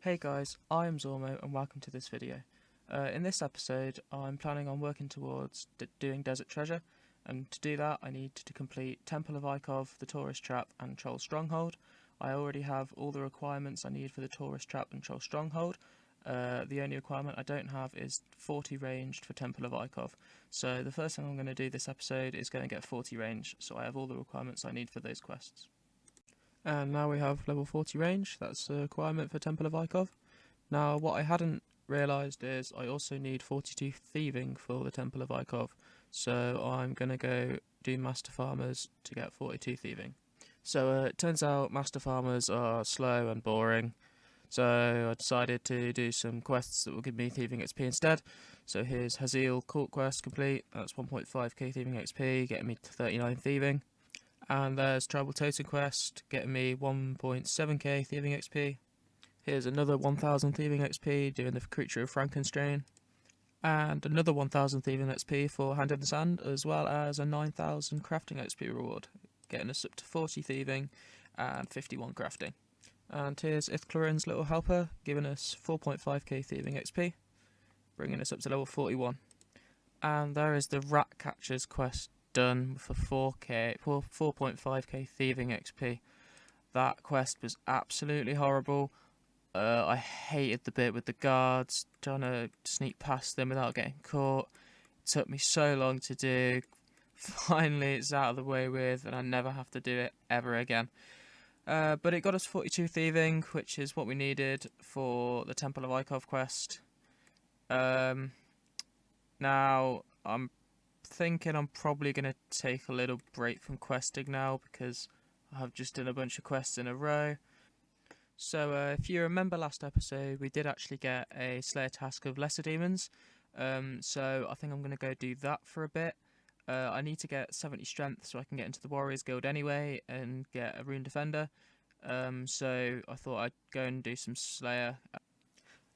Hey guys, I'm Zormo and welcome to this video. In this episode I'm planning on working towards doing Desert Treasure, and to do that I need to complete Temple of Ikov, the Tourist Trap and Troll Stronghold. I already have all the requirements I need for the Tourist Trap and Troll Stronghold. The only requirement I don't have is 40 ranged for Temple of Ikov. So the first thing I'm going to do this episode is going to get 40 range, so I have all the requirements I need for those quests. And now we have level 40 range, that's a requirement for Temple of Ikov. Now what I hadn't realised is I also need 42 thieving for the Temple of Ikov, so I'm going to go do Master Farmers to get 42 thieving. So it turns out Master Farmers are slow and boring, so I decided to do some quests that will give me thieving XP instead. So here's Haziel Court Quest complete, that's 1.5k thieving XP, getting me to 39 thieving. And there's Tribal Totem Quest, getting me 1.7k thieving XP. Here's another 1000 thieving XP, doing the Creature of Frankenstrain. And another 1000 thieving XP for Hand in the Sand, as well as a 9000 crafting XP reward, getting us up to 40 thieving and 51 crafting. And here's Ithclorin's Little Helper, giving us 4.5k thieving XP, bringing us up to level 41. And there is the Rat Catchers quest done for 4.5k thieving XP. That quest was absolutely horrible. I hated the bit with the guards, trying to sneak past them without getting caught. It took me so long to do. Finally it's out of the way with, and I never have to do it ever again. But it got us 42 thieving, which is what we needed for the Temple of Ikov quest. Now I'm thinking I'm probably going to take a little break from questing now, because I have just done a bunch of quests in a row. So if you remember last episode, we did actually get a Slayer task of Lesser Demons, so I think I'm going to go do that for a bit. I need to get 70 strength so I can get into the Warriors Guild anyway and get a Rune Defender, so I thought I'd go and do some Slayer.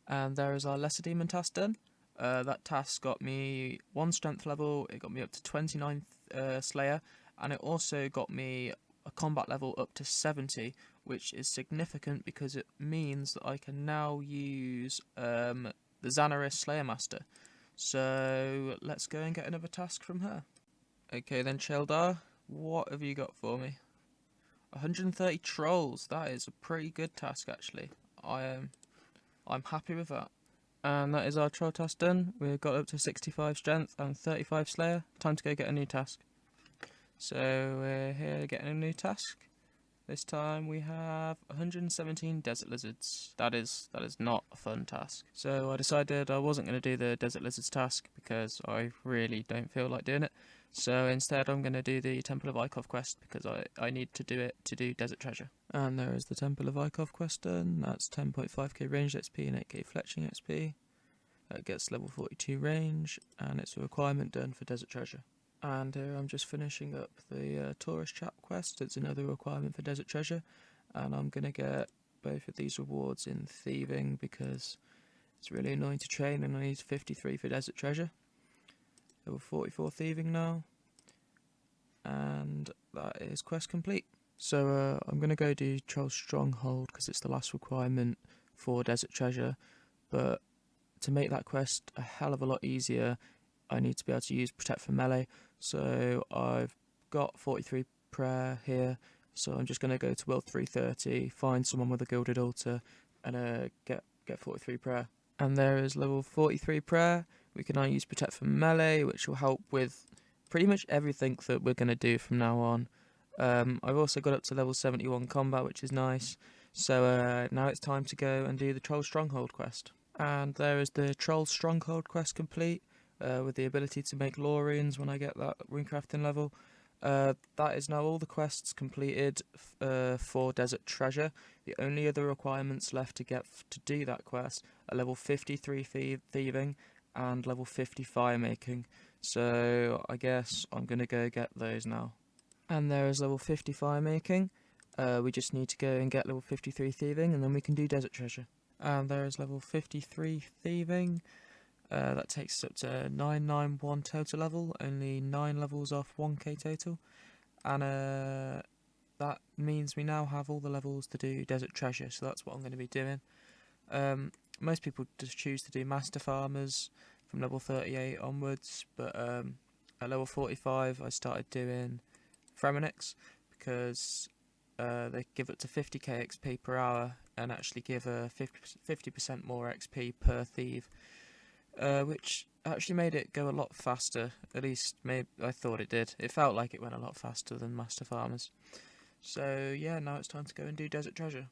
And there is our Lesser Demon task done. That task got me 1 strength level, it got me up to 29th Slayer, and it also got me a combat level up to 70, which is significant because it means that I can now use the Xanaris Slayer Master. So let's go and get another task from her. Okay then, Sheldar, what have you got for me? 130 trolls, that is a pretty good task actually. I'm happy with that. And that is our troll task done. We've got up to 65 strength and 35 Slayer. Time to go get a new task. So we're here getting a new task. This time we have 117 desert lizards. That is not a fun task. So I decided I wasn't going to do the desert lizards task because I really don't feel like doing it. So instead I'm going to do the Temple of Ikov quest because I need to do it to do Desert Treasure. And there is the Temple of Ikov quest done. That's 10.5k range XP and 8k fletching XP. That gets level 42 range, and it's a requirement done for Desert Treasure. And here I'm just finishing up the Tourist Trap quest. It's another requirement for Desert Treasure, and I'm going to get both of these rewards in thieving because it's really annoying to train, and I need 53 for Desert Treasure. Level 44 thieving now, and that is quest complete. So I'm going to go do Troll Stronghold because it's the last requirement for Desert Treasure, but to make that quest a hell of a lot easier, I need to be able to use Protect from Melee. So I've got 43 prayer here, so I'm just going to go to World 330, find someone with a Gilded Altar, and get 43 prayer. And there is level 43 prayer. We can now use Protect from Melee, which will help with pretty much everything that we're going to do from now on. I've also got up to level 71 combat, which is nice. So now it's time to go and do the Troll Stronghold quest. And there is the Troll Stronghold quest complete, with the ability to make Lorians when I get that runecrafting level. That is now all the quests completed for Desert Treasure. The only other requirements left to do that quest are level 53 thieving and level 50 fire making. So I guess I'm going to go get those now. And there is level 50 fire making. We just need to go and get level 53 thieving, and then we can do Desert Treasure. And there is level 53 thieving. That takes us up to 991 total level, only 9 levels off 1k total. And that means we now have all the levels to do Desert Treasure, so that's what I'm going to be doing. Most people just choose to do master farmers from level 38 onwards, but at level 45 I started doing Fremeniks because they give up to 50k XP per hour and actually give a 50% more XP per thief, which actually made it go a lot faster. At least maybe I thought it did. It felt like it went a lot faster than master farmers. So yeah, now it's time to go and do Desert Treasure.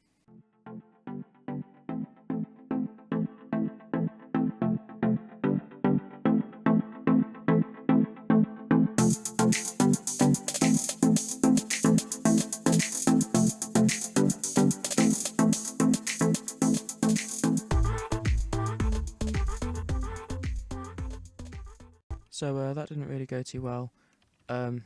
So that didn't really go too well. I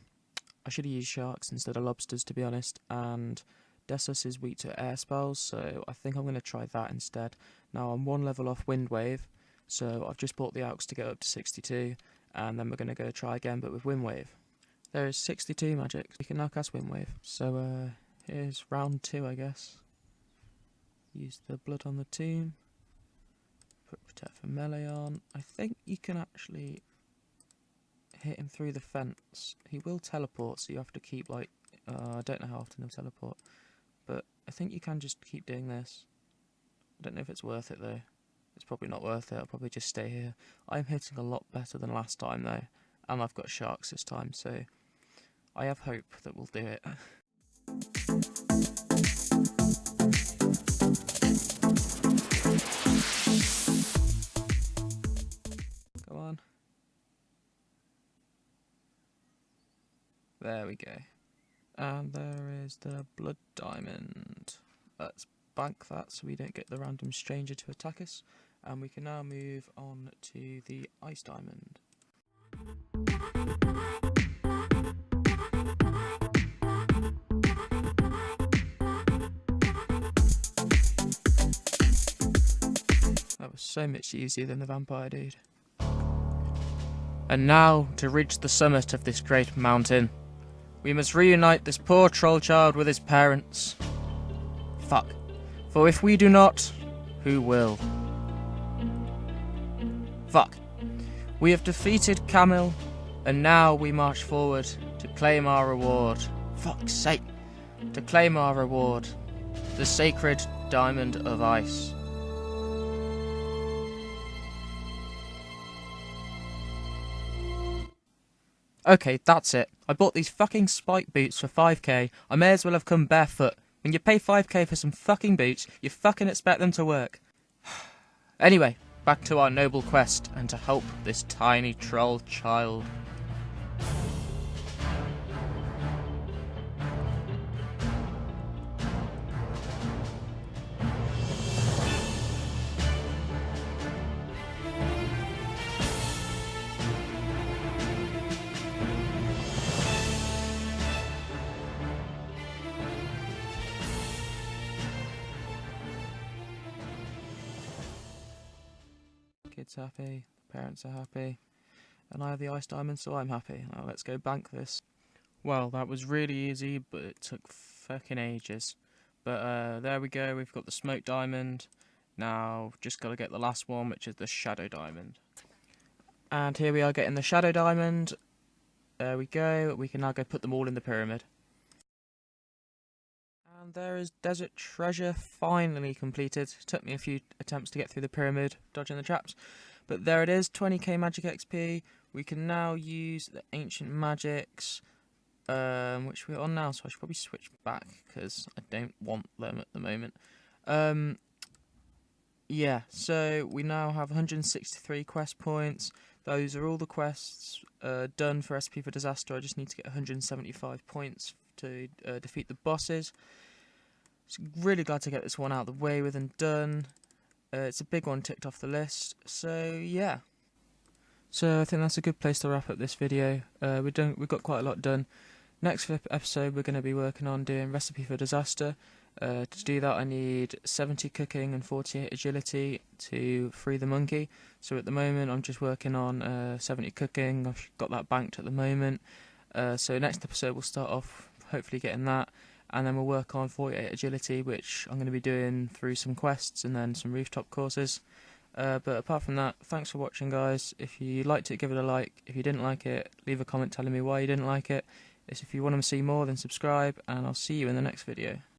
should have used sharks instead of lobsters, to be honest, and Desus is weak to air spells, so I think I'm going to try that instead. Now I'm one level off Wind Wave, so I've just bought the Alks to get up to 62, and then we're going to go try again, but with Wind Wave. There is 62 magics. We can now cast Wind Wave. So here's round 2, I guess. Use the blood on the tomb. Put Protect for melee on. I think you can actually hit him through the fence. He will teleport, so you have to keep like I don't know how often he'll teleport, but I think you can just keep doing this. I don't know if it's worth it though. It's probably not worth it. I'll probably just stay here. I'm hitting a lot better than last time though, and I've got sharks this time, so I have hope that we'll do it. Go on. There we go. And there is the blood diamond. Let's bank that so we don't get the random stranger to attack us. And we can now move on to the ice diamond. That was so much easier than the vampire dude. And now, to reach the summit of this great mountain, we must reunite this poor troll child with his parents. Fuck. For if we do not, who will? Fuck. We have defeated Camille, and now we march forward to claim our reward. Fuck's sake. To claim our reward. The sacred diamond of ice. Okay, that's it. I bought these fucking spike boots for 5k. I may as well have come barefoot. When you pay 5k for some fucking boots, you fucking expect them to work. Anyway, back to our noble quest and to help this tiny troll child. Kids happy, parents are happy, and I have the ice diamond, so I'm happy. Now let's go bank this. Well, that was really easy, but it took fucking ages. But there we go, we've got the smoke diamond. Now, just gotta get the last one, which is the shadow diamond. And here we are getting the shadow diamond. There we go, we can now go put them all in the pyramid. And there is Desert Treasure finally completed. It took me a few attempts to get through the pyramid, dodging the traps. But there it is, 20k magic XP. We can now use the ancient magics, which we're on now, so I should probably switch back, because I don't want them at the moment. Yeah, so we now have 163 quest points. Those are all the quests done for Ep.4 Disaster. I just need to get 175 points to defeat the bosses. So really glad to get this one out of the way with and done. It's a big one ticked off the list, so yeah. So I think that's a good place to wrap up this video. We've got quite a lot done. Next episode we're going to be working on doing Ep.4 Disaster. To do that I need 70 cooking and 48 agility to free the monkey. So at the moment I'm just working on 70 cooking. I've got that banked at the moment. So next episode we'll start off hopefully getting that. and then we'll work on 48 agility, which I'm going to be doing through some quests and then some rooftop courses. But apart from that, thanks for watching, guys. If you liked it, give it a like. If you didn't like it, leave a comment telling me why you didn't like it. If you want to see more, then subscribe, and I'll see you in the next video.